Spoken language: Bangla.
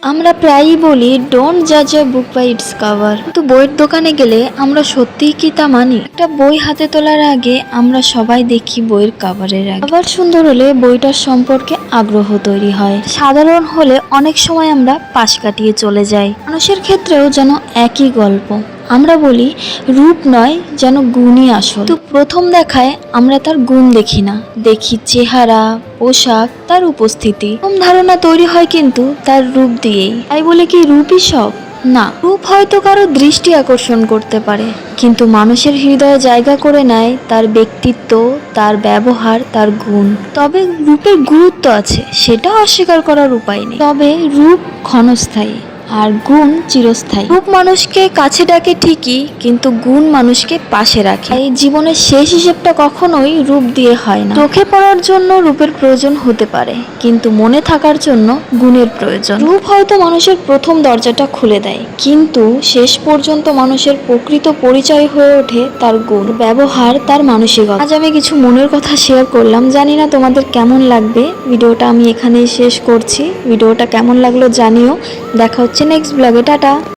আমরা প্রায়ই বলি ডোন্ট জাজ আ বুক বাই ইটস কভার, কিন্তু বইয়ের দোকানে গেলে আমরা সত্যিই কি তা মানি? একটা বই হাতে তোলার আগে আমরা সবাই দেখি বইয়ের কভারের আগে। কভার সুন্দর হলে বইটার সম্পর্কে আগ্রহ তৈরি হয়, সাধারণ হলে অনেক সময় আমরা পাশ কাটিয়ে চলে যাই। মানুষের ক্ষেত্রেও যেন একই গল্প। আমরা বলি রূপ নয়, যেন গুণই আসল। তো প্রথম দেখায় আমরা তার গুণ দেখি না, দেখি চেহারা, পোশাক, তার উপস্থিতি। প্রথম ধারণা তৈরি হয় কিন্তু তার রূপ দিয়েই। তাই বলে কি রূপই সব? না, রূপ হয়তো কারো দৃষ্টি আকর্ষণ করতে পারে, কিন্তু মানুষের হৃদয়ে জায়গা করে নেয় তার ব্যক্তিত্ব, তার ব্যবহার, তার গুণ। তবে রূপের গুরুত্ব আছে, সেটা অস্বীকার করার উপায় নেই। তবে রূপ ক্ষণস্থায়ী আর গুণ চিরস্থায়ী। রূপ মানুষকে কাছে ডাকে ঠিকই, কিন্তু গুণ মানুষকে পাশে রাখে। এই জীবনের শেষ হিসেবটা কখনোই রূপ দিয়ে হয় না। চোখে পড়ার জন্য রূপের প্রয়োজন হতে পারে, কিন্তু মনে থাকার জন্য গুণের প্রয়োজন। রূপ হয়তো মানুষের প্রথম দরজাটা খুলে দেয়, কিন্তু শেষ পর্যন্ত মানুষের প্রকৃত পরিচয় হয়ে ওঠে তার গুণ, ব্যবহার, তার মানসিকতা। আজ আমি কিছু মনের কথা শেয়ার করলাম, জানি না তোমাদের কেমন লাগবে। ভিডিওটা আমি এখানেই শেষ করছি। ভিডিওটা কেমন লাগলো জানিও। দেখা হচ্ছে নেক্সট ব্লগে। টাটা।